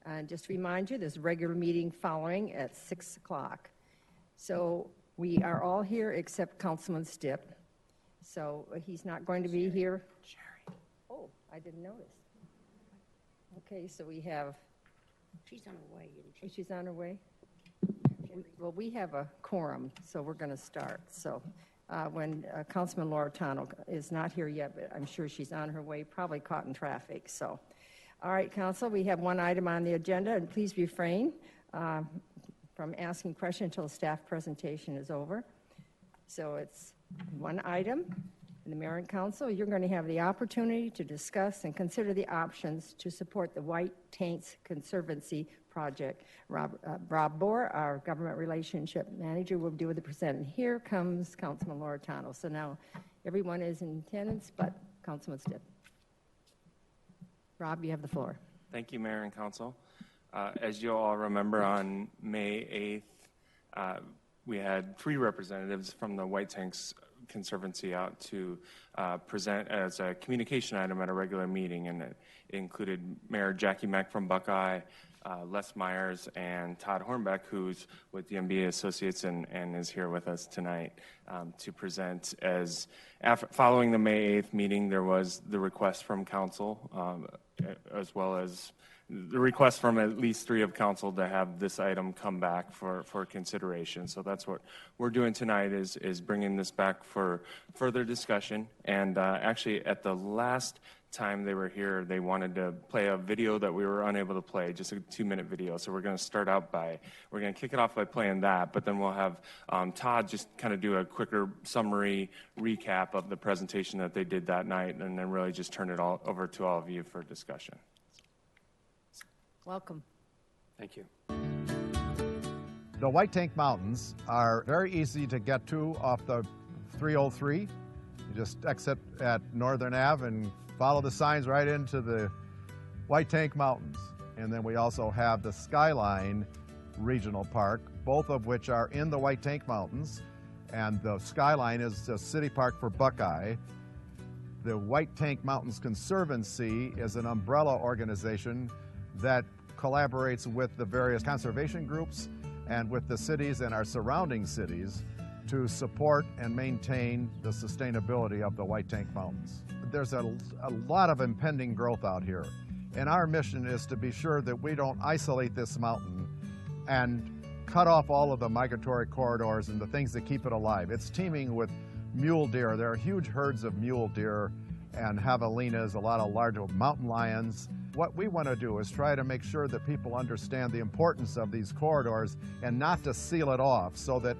And just to remind you, there's a regular meeting following at 6 o'clock. So we are all here except Councilman Stipp. So he's not going to be here. Sherry. Oh, I didn't notice. Okay, so we have... She's on her way, isn't she? Oh, she's on her way? Well, we have a quorum, so we're going to start. So when Councilman Loretano is not here yet, but I'm sure she's on her way, probably caught in traffic. So, all right, Council, we have one item on the agenda, and please refrain from asking questions until the staff presentation is over. So it's one item. In the Mayor and Council, you're going to have the opportunity to discuss and consider the options to support the White Tanks Conservancy project. Rob Bohr, our government relationship manager, will do the present. And here comes Councilman Loretano. So now everyone is in attendance, but Councilman Stipp. Rob, you have the floor. Thank you, Mayor and Council. As you all remember, on May 8th, we had 3 representatives from the White Tanks Conservancy out to present as a communication item at a regular meeting, and it included Mayor Jackie Mack from Buckeye, Les Myers, and Todd Hornbeck, who's with the MBA Associates and is here with us tonight to present. Following the May 8th meeting, there was the request from Council, as well as the request from at least 3 of Council to have this item come back for consideration. So that's what we're doing tonight is bringing this back for further discussion. And actually, at the last time they were here, they wanted to play a video that we were unable to play, just a 2-minute video. So we're going to kick it off by playing that, but then we'll have Todd just kind of do a quicker summary recap of the presentation that they did that night, and then really just turn it all over to all of you for discussion. Welcome. Thank you. The White Tank Mountains are very easy to get to off the 303. You just exit at Northern Ave and follow the signs right into the White Tank Mountains. And then we also have the Skyline Regional Park, both of which are in the White Tank Mountains. And the Skyline is the city park for Buckeye. The White Tank Mountains Conservancy is an umbrella organization that collaborates with the various conservation groups and with the cities and our surrounding cities to support and maintain the sustainability of the White Tank Mountains. There's a lot of impending growth out here, and our mission is to be sure that we don't isolate this mountain and cut off all of the migratory corridors and the things that keep it alive. It's teeming with mule deer. There are huge herds of mule deer and javelinas, a lot of large mountain lions. What we want to do is try to make sure that people understand the importance of these corridors and not to seal it off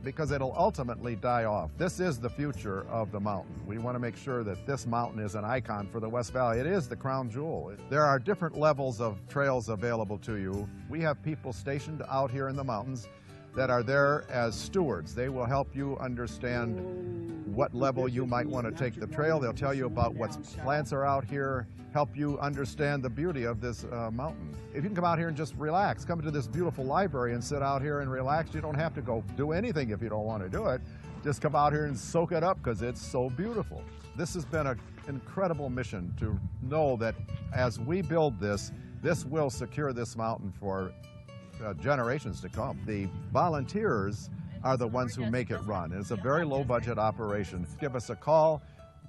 because it'll ultimately die off. This is the future of the mountain. We want to make sure that this mountain is an icon for the West Valley. It is the crown jewel. There are different levels of trails available to you. We have people stationed out here in the mountains that are there as stewards. They will help you understand what level you might want to take the trail. They'll tell you about what plants are out here, help you understand the beauty of this mountain. If you can come out here and just relax, come to this beautiful library and sit out here and relax. You don't have to go do anything if you don't want to do it. Just come out here and soak it up because it's so beautiful. This has been an incredible mission to know that as we build this will secure this mountain for generations to come. The volunteers are the ones who make it run. It's a very low budget operation. Give us a call,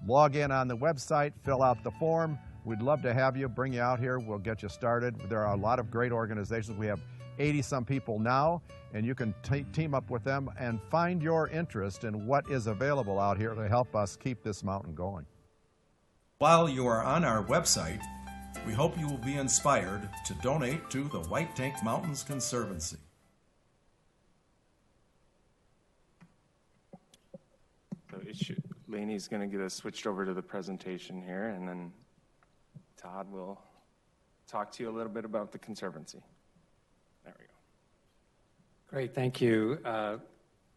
log in on the website, fill out the form. We'd love to have you, bring you out here. We'll get you started. There are a lot of great organizations. We have 80-some people now, and you can team up with them and find your interest in what is available out here to help us keep this mountain going. While you are on our website, we hope you will be inspired to donate to the White Tank Mountains Conservancy. So Laney's going to get us switched over to the presentation here, and then Todd will talk to you a little bit about the Conservancy. There we go. Great, thank you.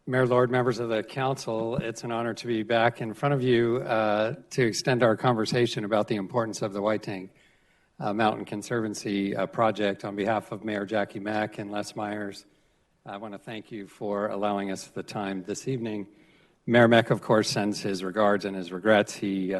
Mayor, Lord, members of the council, it's an honor to be back in front of you to extend our conversation about the importance of the White Tank Mountain Conservancy project. On behalf of Mayor Jackie Mack and Les Myers, I want to thank you for allowing us the time this evening. Mayor Mack, of course, sends his regards and his regrets. He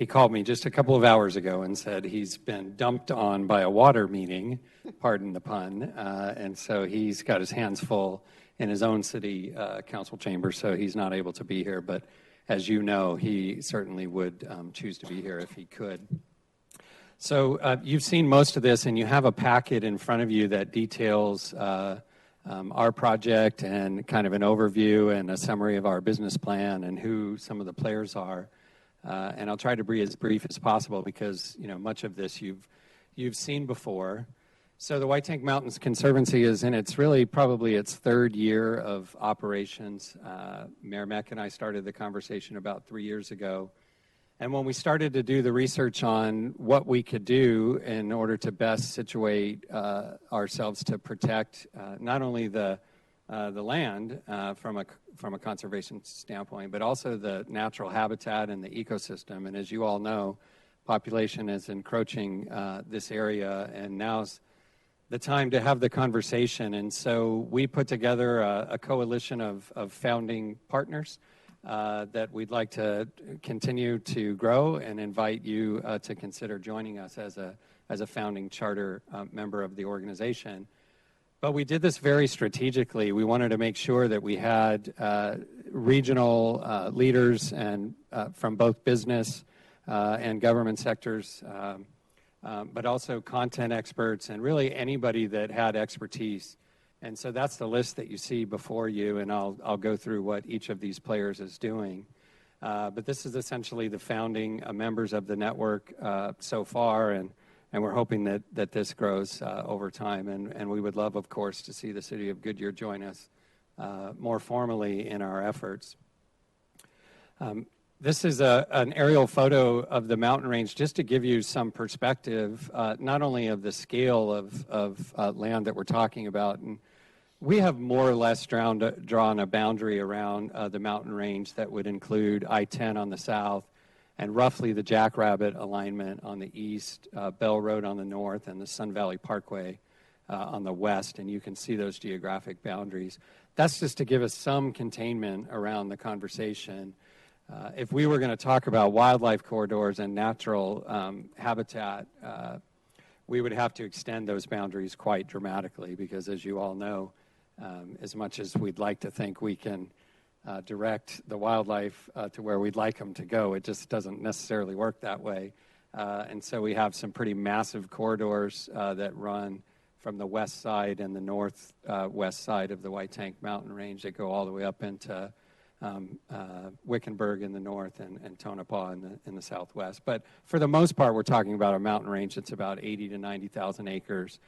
he called me just a couple of hours ago and said he's been dumped on by a water meeting, pardon the pun, and so he's got his hands full in his own city council chamber, so he's not able to be here. But as you know, he certainly would choose to be here if he could. So you've seen most of this, and you have a packet in front of you that details our project and kind of an overview and a summary of our business plan and who some of the players are. And I'll try to be as brief as possible because much of this you've seen before. So the White Tank Mountains Conservancy is in probably its third year of operations. Mayor Meck and I started the conversation about 3 years ago. And when we started to do the research on what we could do in order to best situate ourselves to protect not only the land from a conservation standpoint, but also the natural habitat and the ecosystem. And as you all know, population is encroaching this area, and now's the time to have the conversation. And so we put together a coalition of founding partners that we'd like to continue to grow and invite you to consider joining us as a founding charter member of the organization. But we did this very strategically. We wanted to make sure that we had regional leaders and from both business and government sectors, but also content experts and really anybody that had expertise. And so that's the list that you see before you, and I'll go through what each of these players is doing. But this is essentially the founding members of the network so far, and we're hoping that this grows over time. And we would love, of course, to see the city of Goodyear join us more formally in our efforts. This is an aerial photo of the mountain range just to give you some perspective, not only of the scale of land that we're talking about. And we have more or less drawn a boundary around the mountain range that would include I-10 on the south and roughly the Jackrabbit alignment on the east, Bell Road on the north, and the Sun Valley Parkway on the west. And you can see those geographic boundaries. That's just to give us some containment around the conversation. If we were going to talk about wildlife corridors and natural habitat, we would have to extend those boundaries quite dramatically because, as you all know, as much as we'd like to think we can direct the wildlife to where we'd like them to go, it just doesn't necessarily work that way. And so we have some pretty massive corridors that run from the west side and the northwest side of the White Tank Mountain Range that go all the way up into Wickenburg in the north and Tonopah in the southwest. But for the most part, we're talking about a mountain range that's about 80 to 90,000 acres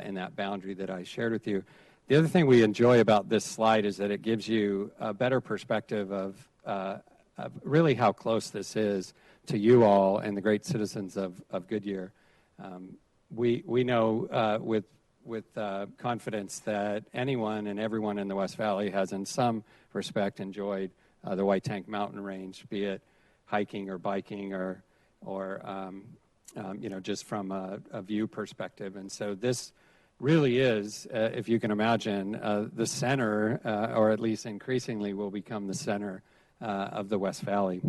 in that boundary that I shared with you. The other thing we enjoy about this slide is that it gives you a better perspective of really how close this is to you all and the great citizens of Goodyear. We know with confidence that anyone and everyone in the West Valley has in some respect enjoyed the White Tank Mountain Range, be it hiking or biking or just from a view perspective. And so this really is, if you can imagine, the center, or at least increasingly will become the center of the West Valley.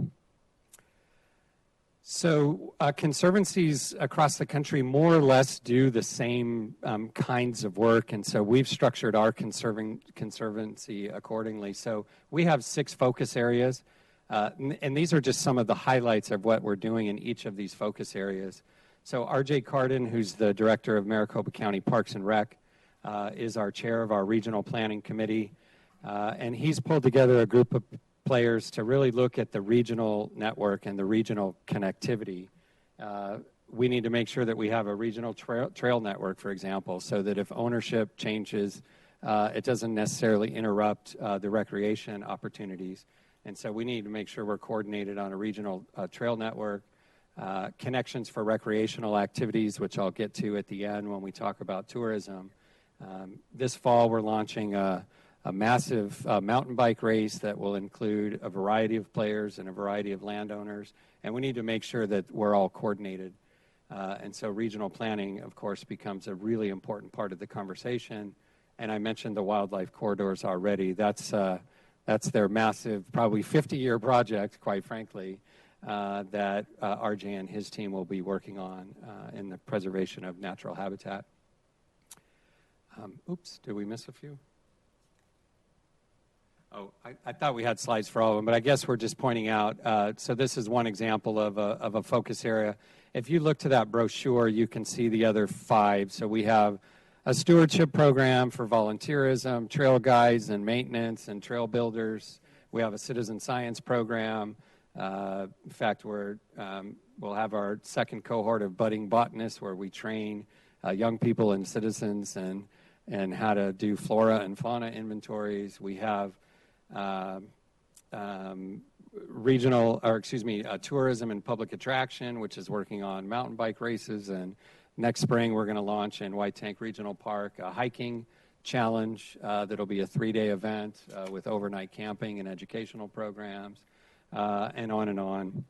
So conservancies across the country more or less do the same kinds of work, and so we've structured our conservancy accordingly. So we have 6 focus areas, and these are just some of the highlights of what we're doing in each of these focus areas. So R.J. Carden, who's the director of Maricopa County Parks and Rec, is our chair of our regional planning committee, and he's pulled together a group of players to really look at the regional network and the regional connectivity. We need to make sure that we have a regional trail network, for example, so that if ownership changes, it doesn't necessarily interrupt the recreation opportunities. And so we need to make sure we're coordinated on a regional trail network, connections for recreational activities, which I'll get to at the end when we talk about tourism. This fall, we're launching a massive mountain bike race that will include a variety of players and a variety of landowners, and we need to make sure that we're all coordinated. And so regional planning, of course, becomes a really important part of the conversation. And I mentioned the wildlife corridors already. That's their massive, probably 50-year project, quite frankly. that RJ and his team will be working on in the preservation of natural habitat. Oops, did we miss a few? Oh, I thought we had slides for all of them, but I guess we're just pointing out. So this is one example of a focus area. If you look to that brochure, you can see the other 5. So we have a stewardship program for volunteerism, trail guides and maintenance and trail builders. We have a citizen science program. In fact, we'll have our second cohort of budding botanists where we train young people and citizens and how to do flora and fauna inventories. We have tourism and public attraction, which is working on mountain bike races. And next spring, we're going to launch in White Tank Regional Park a hiking challenge that'll be a 3-day event with overnight camping and educational programs, and on and on.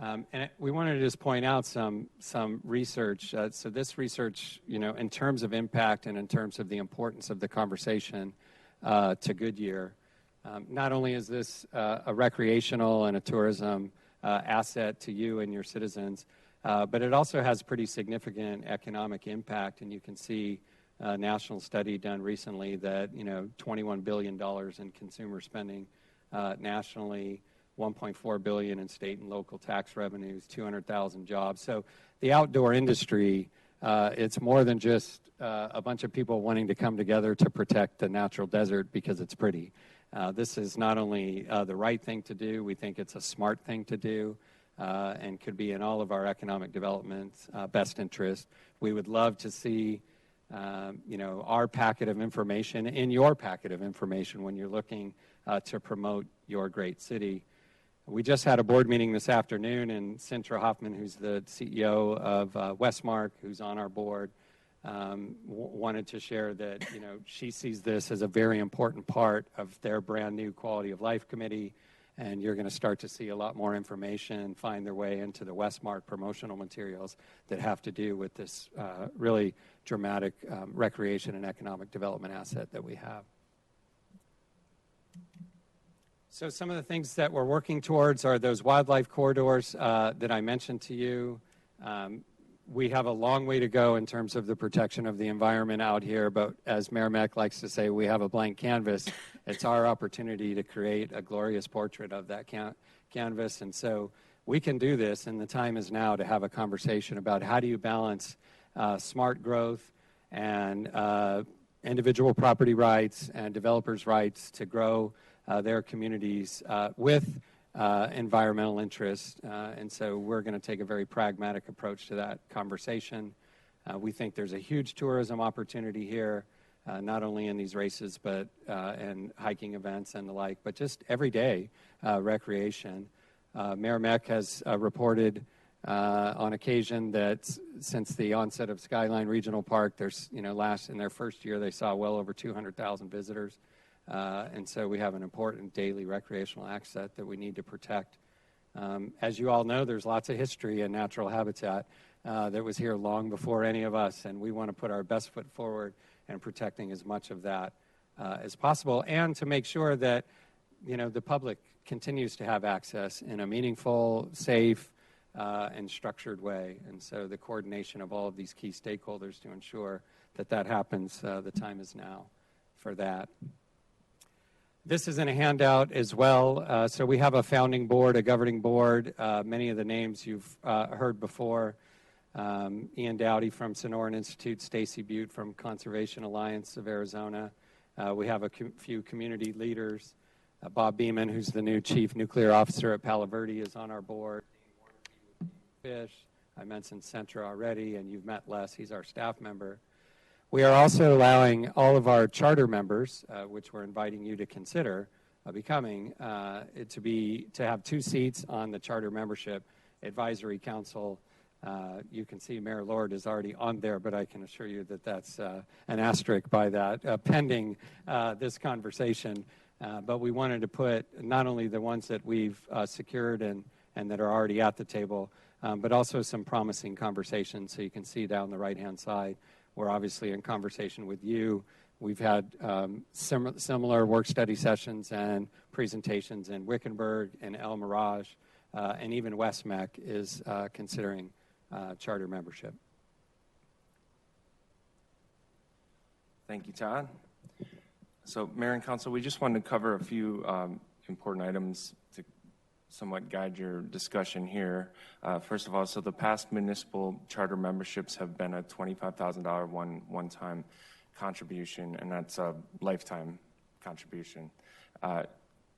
And we wanted to just point out some research. So this research, in terms of impact and in terms of the importance of the conversation to Goodyear, not only is this a recreational and a tourism asset to you and your citizens, but it also has pretty significant economic impact. And you can see a national study done recently that, $21 billion in consumer spending nationally, $1.4 billion in state and local tax revenues, 200,000 jobs. So the outdoor industry, it's more than just a bunch of people wanting to come together to protect the natural desert because it's pretty. This is not only the right thing to do, we think it's a smart thing to do, and could be in all of our economic development's best interest. We would love to see, our packet of information in your packet of information when you're looking to promote your great city. We just had a board meeting this afternoon, and Sintra Hoffman, who's the CEO of Westmark, who's on our board, wanted to share that, she sees this as a very important part of their brand new quality of life committee, and you're going to start to see a lot more information find their way into the Westmark promotional materials that have to do with this really dramatic recreation and economic development asset that we have. So some of the things that we're working towards are those wildlife corridors that I mentioned to you. We have a long way to go in terms of the protection of the environment out here, but as Mayor Meck likes to say, we have a blank canvas. It's our opportunity to create a glorious portrait of that canvas, and so we can do this, and the time is now to have a conversation about how do you balance smart growth and individual property rights and developers' rights to grow their communities with environmental interests, and so we're going to take a very pragmatic approach to that conversation. We think there's a huge tourism opportunity here, not only in these races, but in hiking events and the like, but just everyday recreation. Mayor Meck has reported on occasion that since the onset of Skyline Regional Park, there's, in their first year, they saw well over 200,000 visitors. And so we have an important daily recreational asset that we need to protect. As you all know, there's lots of history in natural habitat that was here long before any of us, and we want to put our best foot forward in protecting as much of that as possible, and to make sure that, the public continues to have access in a meaningful, safe, and structured way. And so the coordination of all of these key stakeholders to ensure that that happens, the time is now for that. This is in a handout as well. So we have a founding board, a governing board, many of the names you've heard before. Ian Dowdy from Sonoran Institute, Stacy Butte from Conservation Alliance of Arizona. We have a few community leaders. Bob Beeman, who's the new Chief Nuclear Officer at Palo Verde, is on our board. Fish, I mentioned Sintra already, and you've met Les, he's our staff member. We are also allowing all of our charter members, which we're inviting you to consider becoming, to have 2 seats on the Charter Membership Advisory Council. You can see Mayor Lord is already on there, but I can assure you that that's an asterisk by that, pending this conversation. But we wanted to put not only the ones that we've secured and that are already at the table, but also some promising conversations. So you can see down the right-hand side, we're obviously in conversation with you. We've had similar work study sessions and presentations in Wickenburg and El Mirage. and even WestMec is considering charter membership. Thank you, Todd. So, Mayor and Council, we just wanted to cover a few important items to somewhat guide your discussion here. First of all, so the past municipal charter memberships have been a $25,000 one-time contribution, and that's a lifetime contribution.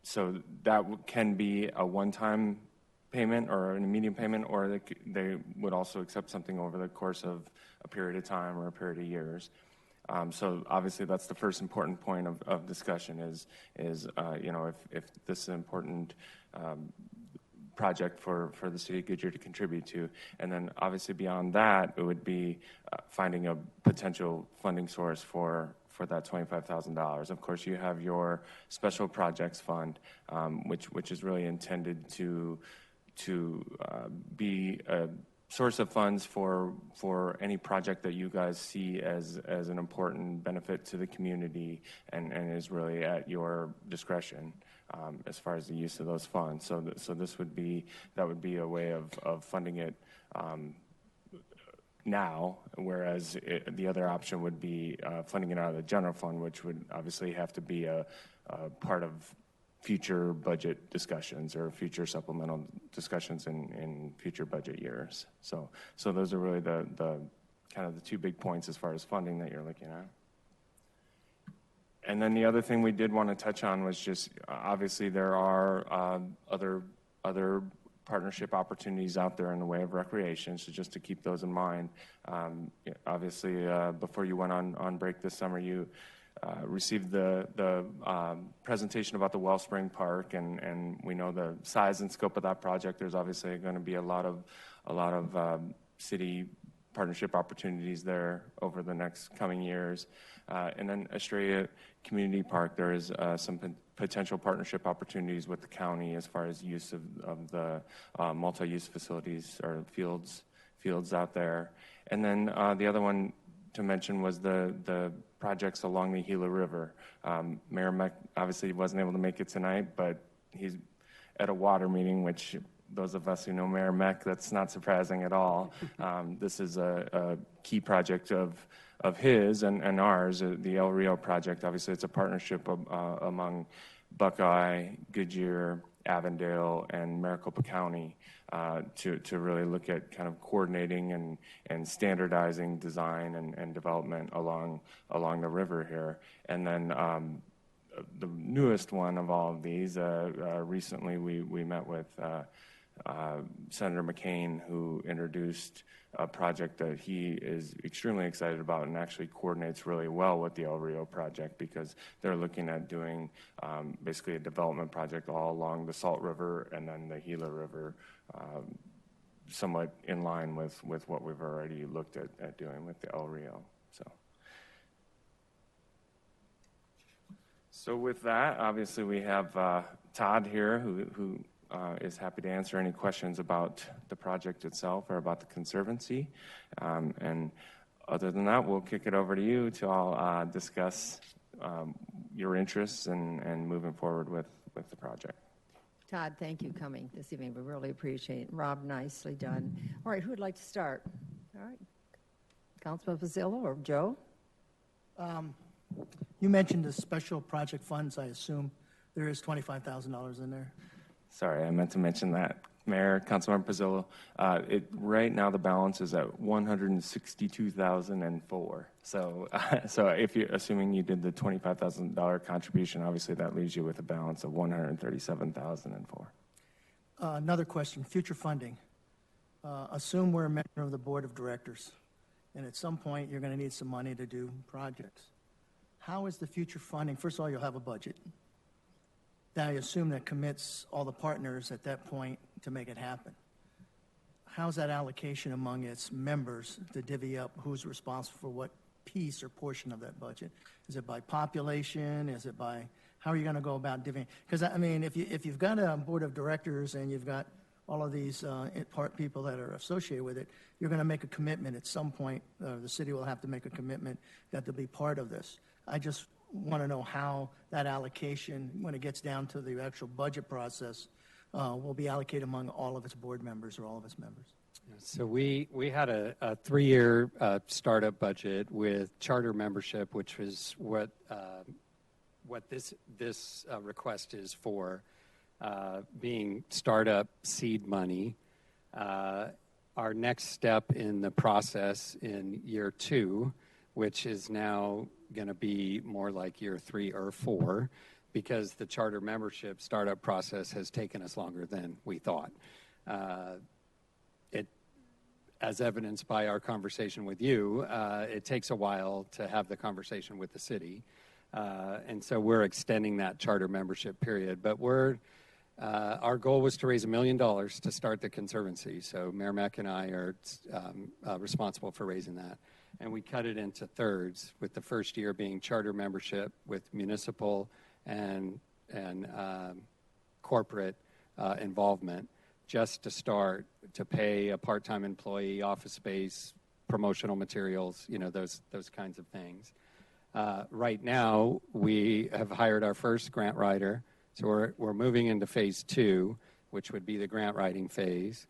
So that can be a one-time payment or an immediate payment, or they would also accept something over the course of a period of time or a period of years. So obviously that's the first important point of discussion is you know, if this is an important project for the city of Goodyear to contribute to. And then obviously beyond that, it would be finding a potential funding source for that $25,000. Of course, you have your special projects fund, which is really intended to be a source of funds for any project that you guys see as an important benefit to the community and is really at your discretion as far as the use of those funds. So this would be a way of funding it now, whereas the other option would be funding it out of the general fund, which would obviously have to be a part of future budget discussions or future supplemental discussions in future budget years. So those are really the kind of the two big points as far as funding that you're looking at. And then the other thing we did want to touch on was just obviously there are other partnership opportunities out there in the way of recreation, so just to keep those in mind. Obviously, before you went on break this summer, you received the presentation about the Wellspring Park, and we know the size and scope of that project. There's obviously going to be a lot of city partnership opportunities there over the next coming years. And then Estrella Community Park, there is some potential partnership opportunities with the county as far as use of the multi-use facilities or fields out there. And then the other one to mention was the projects along the Gila River. Mayor Meck obviously wasn't able to make it tonight, but he's at a water meeting, which those of us who know Mayor Meck, that's not surprising at all. This is a key project of his and ours, the El Rio project. Obviously, it's a partnership among Buckeye, Goodyear, Avondale, and Maricopa County to really look at kind of coordinating and standardizing design and development along the river here. And then the newest one of all of these, recently we met with Senator McCain, who introduced a project that he is extremely excited about and actually coordinates really well with the El Rio project, because they're looking at doing basically a development project all along the Salt River and then the Gila River, somewhat in line with what we've already looked at doing with the El Rio. So with that, obviously we have Todd here, who is happy to answer any questions about the project itself or about the Conservancy. And other than that, we'll kick it over to you to all discuss your interests and moving forward with the project. Todd, thank you coming this evening. We really appreciate it. Rob, nicely done. All right, who would like to start? All right. Councilman Pasillo or Joe? You mentioned the special project funds. I assume there is $25,000 in there. Sorry, I meant to mention that. Mayor, Councilmember Pasillo, right now the balance is at $162,004. So if you're assuming you did the $25,000 contribution, obviously that leaves you with a balance of $137,004. Another question: future funding. Assume we're a member of the board of directors, and at some point you're going to need some money to do projects. How is the future funding? First of all, you'll have a budget. I assume that commits all the partners at that point to make it happen. How's that allocation among its members to divvy up who's responsible for what piece or portion of that budget? Is it by population? Is it by, how are you going to go about divvying? Because, I mean, if you've got a board of directors and you've got all of these people that are associated with it, you're going to make a commitment at some point. The city will have to make a commitment that they'll be part of this. I just want to know how that allocation, when it gets down to the actual budget process, will be allocated among all of its board members or all of its members? So we had a 3-year startup budget with charter membership, which was what this request is for, being startup seed money. Our next step in the process in year 2, which is now going to be more like year 3 or 4, because the charter membership startup process has taken us longer than we thought. As evidenced by our conversation with you, it takes a while to have the conversation with the city. And so we're extending that charter membership period. But our goal was to raise $1 million to start the Conservancy. So Mayor Mack and I are responsible for raising that. And we cut it into thirds, with the first year being charter membership with municipal and corporate involvement, just to start to pay a part-time employee, office space, promotional materials, those kinds of things. Right now, we have hired our first grant writer, so we're moving into phase 2, which would be the grant writing phase.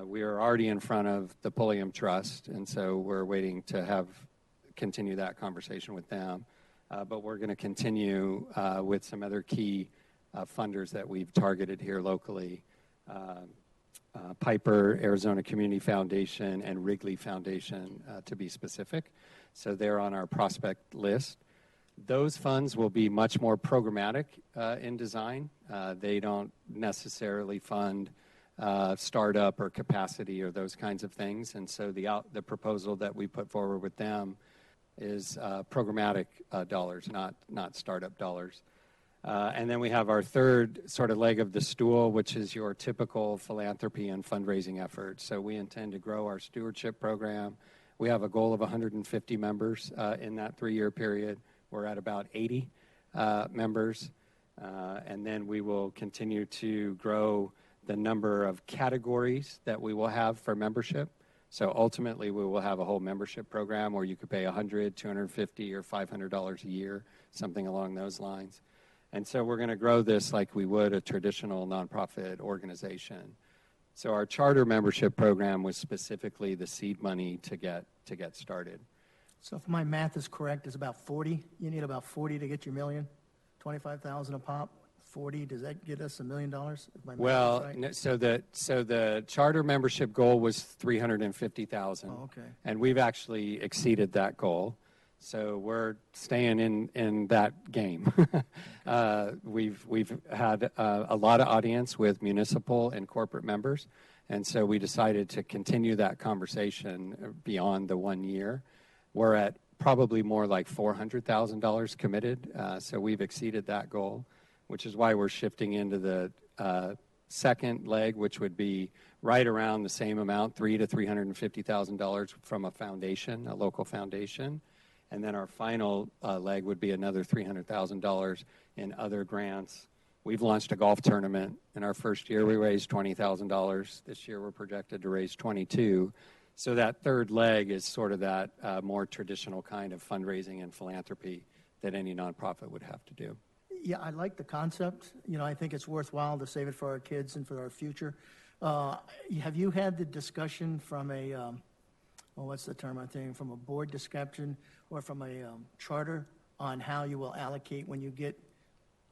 We are already in front of the Pulliam Trust, and so we're waiting to continue that conversation with them. But we're going to continue with some other key funders that we've targeted here locally. Piper, Arizona Community Foundation, and Wrigley Foundation, to be specific. So they're on our prospect list. Those funds will be much more programmatic in design. They don't necessarily fund startup or capacity or those kinds of things. And so the proposal that we put forward with them is programmatic dollars, not startup dollars. And then we have our third sort of leg of the stool, which is your typical philanthropy and fundraising effort. So we intend to grow our stewardship program. We have a goal of 150 members in that 3-year period. We're at about 80 members. And then we will continue to grow the number of categories that we will have for membership. So ultimately, we will have a whole membership program where you could pay $100, $250, or $500 a year, something along those lines. And so we're going to grow this like we would a traditional nonprofit organization. So our charter membership program was specifically the seed money to get started. So if my math is correct, it's about 40. You need about 40 to get your million, 25,000 a pop. 40, does that get us $1 million? If my math Well, is right? no, so the charter membership goal was 350,000. Oh, okay. And we've actually exceeded that goal. So we're staying in that game. We've had a lot of audience with municipal and corporate members, and so we decided to continue that conversation beyond the 1 year. We're at probably more like $400,000 committed, so we've exceeded that goal, which is why we're shifting into the second leg, which would be right around the same amount, $300,000 to $350,000 from a foundation, a local foundation. And then our final leg would be another $300,000 in other grants. We've launched a golf tournament. In our first year, we raised $20,000. This year, we're projected to raise $22,000. So that third leg is sort of that more traditional kind of fundraising and philanthropy that any nonprofit would have to do. Yeah, I like the concept. I think it's worthwhile to save it for our kids and for our future. Have you had the discussion from what's the term I'm thinking, from a board discussion or from a charter on how you will allocate when you get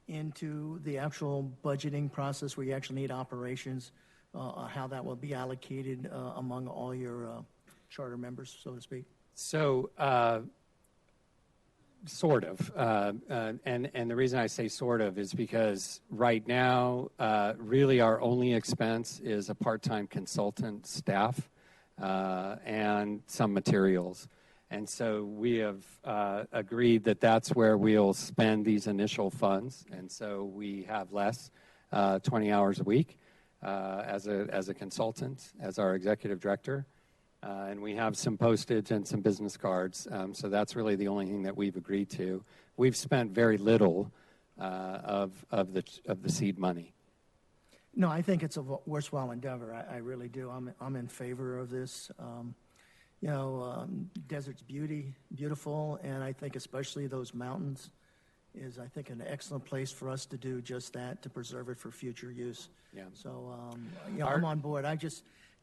into the actual budgeting process where you actually need operations, how that will be allocated among all your charter members, so to speak? So, sort of. And the reason I say sort of is because right now, really our only expense is a part-time consultant staff and some materials. And so we have agreed that that's where we'll spend these initial funds. And so we have less, 20 hours a week as a consultant, as our executive director. And we have some postage and some business cards. So that's really the only thing that we've agreed to. We've spent very little of the seed money. No, I think it's a worthwhile endeavor. I really do. I'm in favor of this. Desert's beautiful, and I think especially those mountains is, I think, an excellent place for us to do just that, to preserve it for future use. Yeah. So, I'm on board.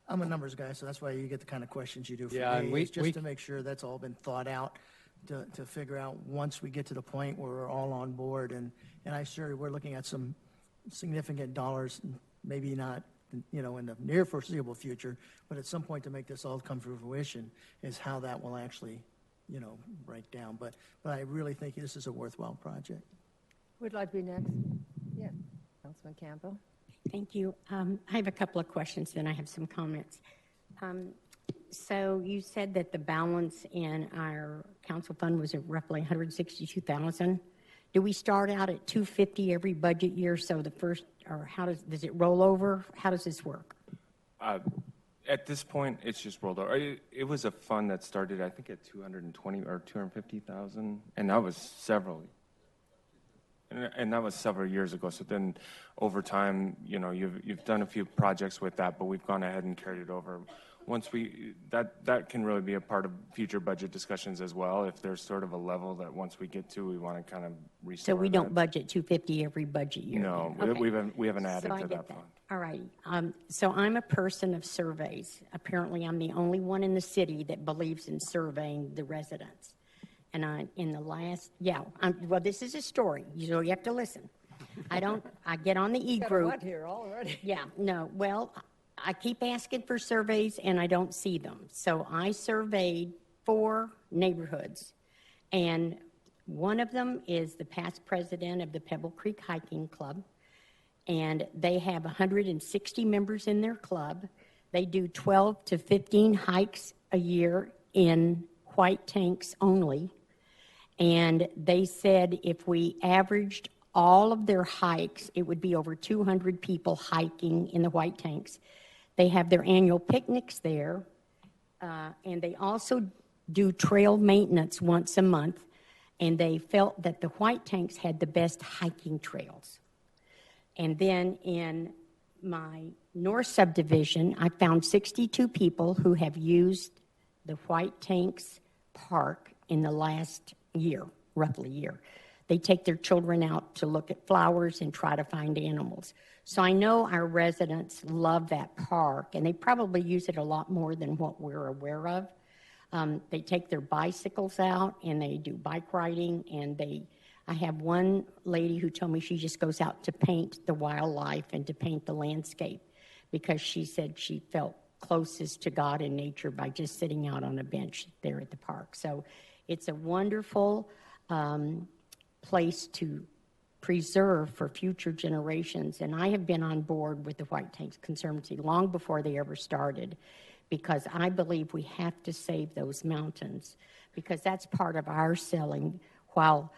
I'm a numbers guy, so that's why you get the kind of questions you do for Yeah, and me. It's just to make sure that's all been thought out, to figure out once we get to the point where we're all on board. And we're looking at some significant dollars, maybe not, in the near foreseeable future, but at some point to make this all come to fruition is how that will actually, break down. But I really think this is a worthwhile project. Who'd like to be next? Yeah, Councilman Campbell. Thank you. I have a couple of questions, then I have some comments. So you said that the balance in our council fund was roughly $162,000. Do we start out at $250 every budget year? So the first, or how does it roll over? How does this work? At this point, it's just rolled over. It was a fund that started, I think, at 220 or 250,000, and that was several. And that was several years ago. So then, over time, you've done a few projects with that, but we've gone ahead and carried it over. Once that can really be a part of future budget discussions as well. If there's sort of a level that once we get to, we want to kind of restore. So we don't budget $250 every budget year. No, Okay. we haven't added So I to get that fund. All right. So I'm a person of surveys. Apparently, I'm the only one in the city that believes in surveying the residents. And well, this is a story, so you have to listen. I get on the e-group. Got a here already? Yeah, no, well, I keep asking for surveys and I don't see them. So I surveyed 4 neighborhoods, and one of them is the past president of the Pebble Creek Hiking Club, and they have 160 members in their club. They do 12 to 15 hikes a year in white tanks only. And they said if we averaged all of their hikes, it would be over 200 people hiking in the white tanks. They have their annual picnics there, and they also do trail maintenance once a month, and they felt that the white tanks had the best hiking trails. And then in my north subdivision, I found 62 people who have used the White Tanks Park in the last year, roughly year. They take their children out to look at flowers and try to find animals. So I know our residents love that park, and they probably use it a lot more than what we're aware of. They take their bicycles out, and they do bike riding, and I have one lady who told me she just goes out to paint the wildlife and to paint the landscape because she said she felt closest to God and nature by just sitting out on a bench there at the park. So it's a wonderful place to preserve for future generations. And I have been on board with the White Tanks Conservancy long before they ever started, because I believe we have to save those mountains, because that's part of our selling. While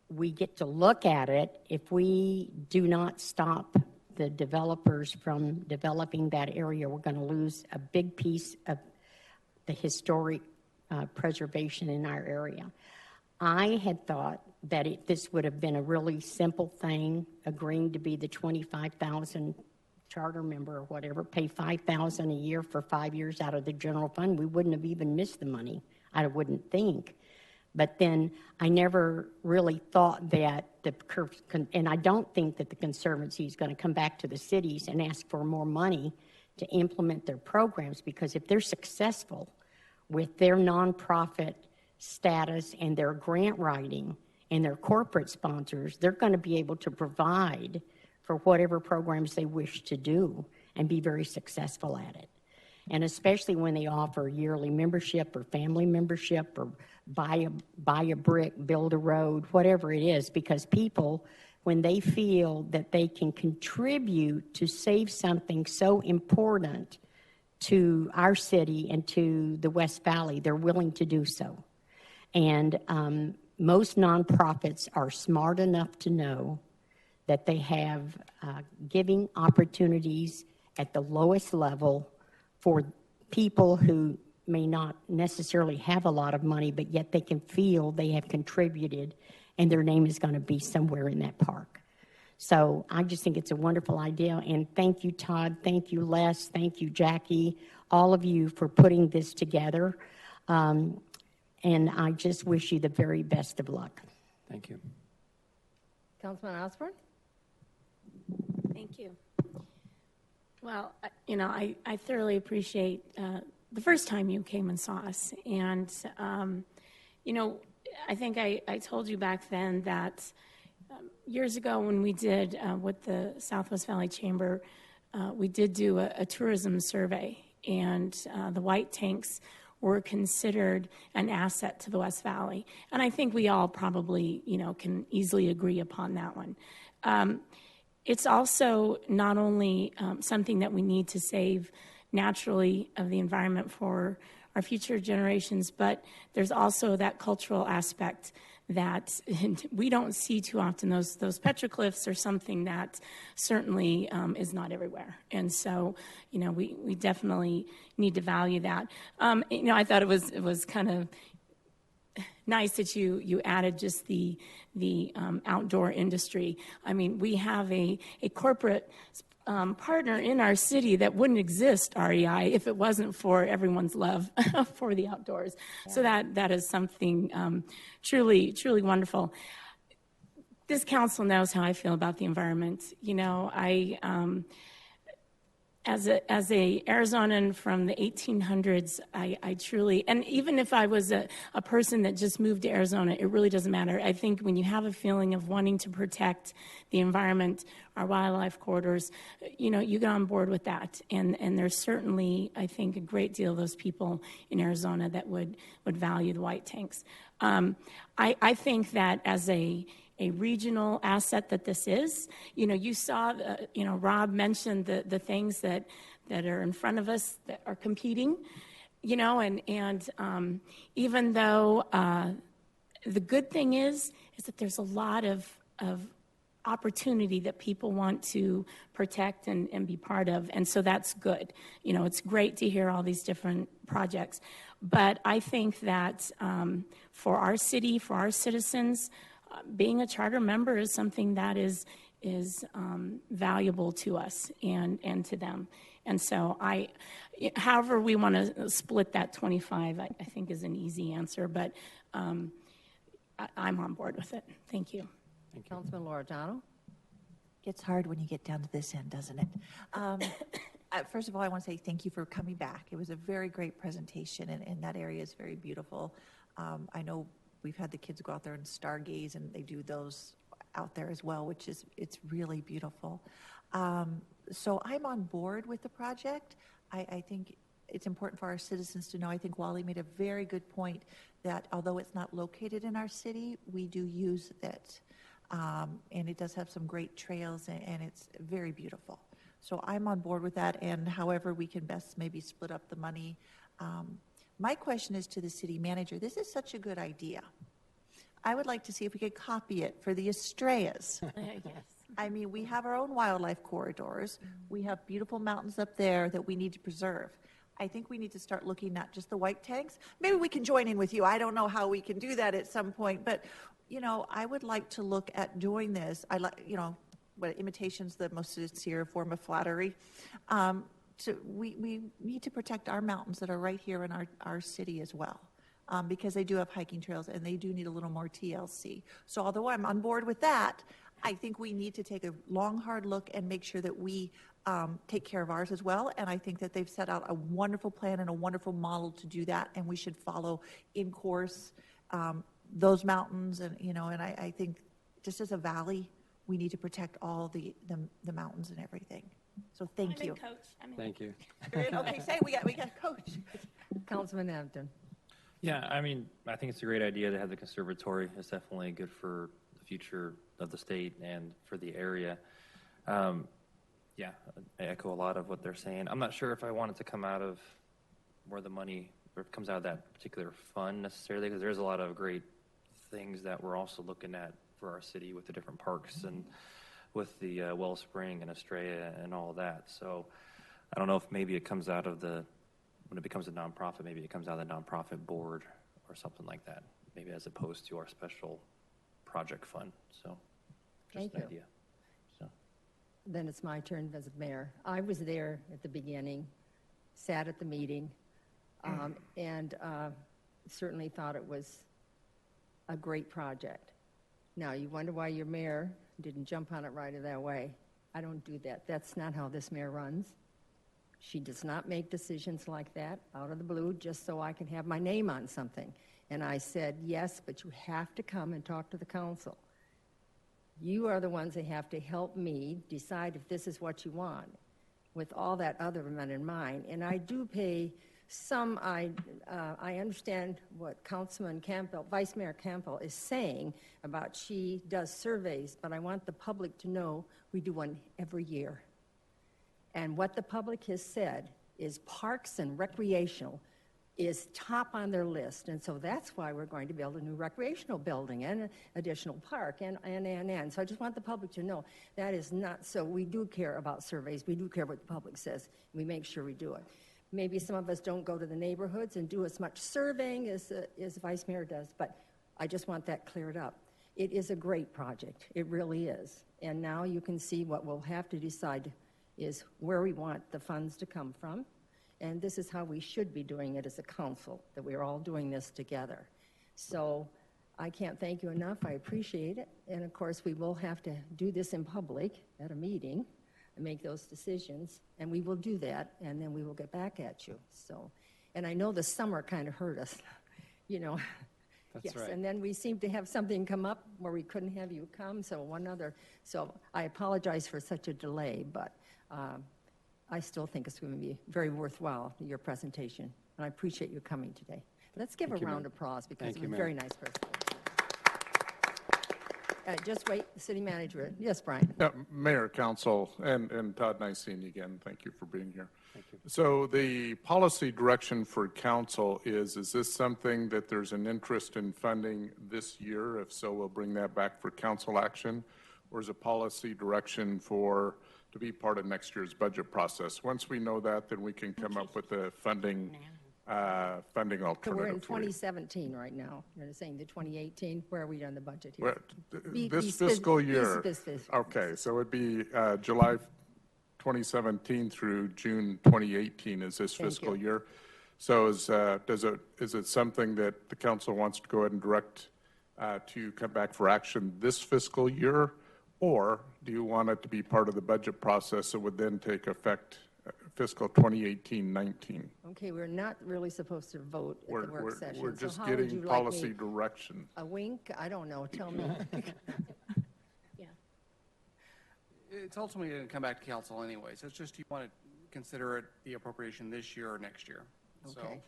we get to look at it, if we do not stop the developers from developing that area, we're going to lose a big piece of the historic preservation in our area. I had thought that this would have been a really simple thing, agreeing to be the 25,000 charter member or whatever, pay $5,000 a year for 5 years out of the general fund. We wouldn't have even missed the money, I wouldn't think. But then I never really thought that and I don't think that the Conservancy is going to come back to the cities and ask for more money to implement their programs, because if they're successful with their nonprofit status and their grant writing and their corporate sponsors, they're going to be able to provide for whatever programs they wish to do and be very successful at it. And especially when they offer yearly membership or family membership or buy a brick, build a road, whatever it is, because people, when they feel that they can contribute to save something so important to our city and to the West Valley, they're willing to do so. And most nonprofits are smart enough to know that they have giving opportunities at the lowest level for people who may not necessarily have a lot of money, but yet they can feel they have contributed and their name is going to be somewhere in that park. So I just think it's a wonderful idea. And thank you, Todd. Thank you, Les. Thank you, Jackie. All of you for putting this together. And I just wish you the very best of luck. Thank you. Councilman Osborne? Thank you. Well, I thoroughly appreciate the first time you came and saw us. And, I think I told you back then that years ago when we did with the Southwest Valley Chamber, we did do a tourism survey, and the white tanks were considered an asset to the West Valley. And I think we all probably, can easily agree upon that one. It's also not only something that we need to save naturally of the environment for our future generations, but there's also that cultural aspect that we don't see too often. Those petroglyphs are something that certainly is not everywhere. And so, we definitely need to value that. I thought it was kind of nice that you added just the outdoor industry. I mean, we have a corporate partner in our city that wouldn't exist, REI, if it wasn't for everyone's love for the outdoors. Yeah. So that is something truly, truly wonderful. This council knows how I feel about the environment. As a Arizonan from the 1800s, I truly, and even if I was a person that just moved to Arizona, it really doesn't matter. I think when you have a feeling of wanting to protect the environment, our wildlife corridors, you get on board with that. And there's certainly, I think, a great deal of those people in Arizona that would value the white tanks. I think that as a regional asset that this is. You saw, Rob mentioned the things that are in front of us that are competing, and even though the good thing is that there's a lot of opportunity that people want to protect and be part of, and so that's good. It's great to hear all these different projects, but I think that for our city, for our citizens, being a charter member is something that is valuable to us and to them. And so however we want to split that 25, I think is an easy answer, but I'm on board with it. Thank you. Thank you. Councilman Loredano? Gets hard when you get down to this end, doesn't it? First of all, I want to say thank you for coming back. It was a very great presentation, and that area is very beautiful. I know we've had the kids go out there and stargaze, and they do those out there as well, it's really beautiful. So I'm on board with the project. I think it's important for our citizens to know. I think Wally made a very good point that although it's not located in our city, we do use it. And it does have some great trails, and it's very beautiful. So I'm on board with that, and however we can best maybe split up the money. My question is to the city manager. This is such a good idea. I would like to see if we could copy it for the Estrellas. Yes. I mean, we have our own wildlife corridors. We have beautiful mountains up there that we need to preserve. I think we need to start looking at just the white tanks. Maybe we can join in with you. I don't know how we can do that at some point, but I would like to look at doing this. I like, what imitation's the most sincere form of flattery. We need to protect our mountains that are right here in our city as well, because they do have hiking trails and they do need a little more TLC. So although I'm on board with that, I think we need to take a long, hard look and make sure that we take care of ours as well. And I think that they've set out a wonderful plan and a wonderful model to do that, and we should follow in course those mountains. And and I think just as a valley, we need to protect all the mountains and everything. So thank you. Coach. Thank you. Okay, say we got Coach. Councilman Hampton? Yeah, I think it's a great idea to have the conservatory. It's definitely good for the future of the state and for the area. Yeah, I echo a lot of what they're saying. I'm not sure if I want it to come out of where the money or comes out of that particular fund necessarily, because there's a lot of great things that we're also looking at for our city with the different parks and with the Wellspring and Estrella and all of that. So I don't know if maybe it comes out of when it becomes a nonprofit, maybe it comes out of the nonprofit board or something like that, maybe as opposed to our special project fund. So just Thank an you. idea. So. Then it's my turn as mayor. I was there at the beginning, sat at the meeting, and certainly thought it was a great project. Now, you wonder why your mayor didn't jump on it right that way. I don't do that. That's not how this mayor runs. She does not make decisions like that out of the blue just so I can have my name on something. And I said, yes, but you have to come and talk to the council. You are the ones that have to help me decide if this is what you want with all that other men in mind. And I do pay some, I understand what Councilman Campbell, Vice Mayor Campbell is saying about she does surveys, but I want the public to know we do one every year. And what the public has said is parks and recreational is top on their list. And so that's why we're going to build a new recreational building and an additional park and. So I just want the public to know that is not, so we do care about surveys. We do care what the public says. We make sure we do it. Maybe some of us don't go to the neighborhoods and do as much surveying as Vice Mayor does, but I just want that cleared up. It is a great project. It really is. And now you can see what we'll have to decide is where we want the funds to come from. And this is how we should be doing it as a council, that we're all doing this together. So I can't thank you enough. I appreciate it. And of course, we will have to do this in public at a meeting and make those decisions. And we will do that, and then we will get back at you. So, and I know the summer kind of hurt us, you know. That's yes, right. and then we seemed to have something come up where we couldn't have you come, so I apologize for such a delay, but I still think it's going to be very worthwhile, your presentation, and I appreciate you coming today. Let's give Thank a you, round Mayor. of applause because Thank it you, was a Mayor. very nice presentation. Just wait, the city manager. Yes, Brian. Yeah, Mayor, Council, and Todd, nice seeing you again. Thank you for being here. Thank you. So the policy direction for council is this something that there's an interest in funding this year? If so, we'll bring that back for council action. Or is it policy direction to be part of next year's budget process? Once we know that, then we can come up with a funding alternative. So we're in for you. 2017 right now. You're saying the 2018, where are we on the budget Well, here? This fiscal year. This fiscal. Okay, so it'd be July 2017 through June 2018 is this Thank fiscal you. year. So is it something that the council wants to go ahead and direct to come back for action this fiscal year? Or do you want it to be part of the budget process that would then take effect fiscal 2018-19? Okay, we're not really supposed to vote at the work session. We're so just how would getting you like policy me- direction. A wink? I don't know. Tell me. Yeah. It's ultimately going to come back to council anyway, so it's just you want to consider it the appropriation this year or next year. So Okay.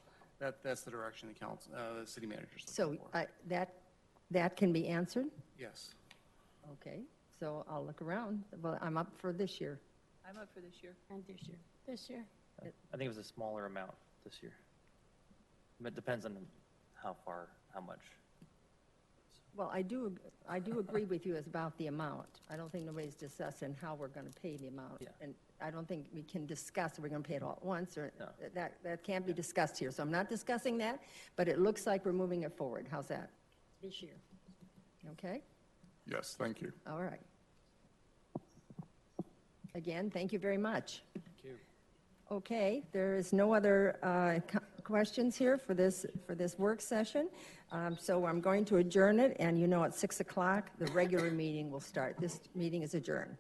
that's the direction the council, the city manager's So looking for. that can be answered? Yes. Okay, so I'll look around. Well, I'm up for this year. I'm up for this year. And this year. This year. I think it was a smaller amount this year. But it depends on how much. Well, I do agree with you as about the amount. I don't think nobody's discussing how we're going to pay the amount. Yeah. And I don't think we can discuss, we're going to pay it all at once, or No. that can't be discussed here. So I'm not discussing that, but it looks like we're moving it forward. How's that? This year. Okay? Yes, thank you. All right. Again, thank you very much. Thank you. Okay, there is no other questions here for this work session. So I'm going to adjourn it, and you know at 6 o'clock, the regular meeting will start. This meeting is adjourned.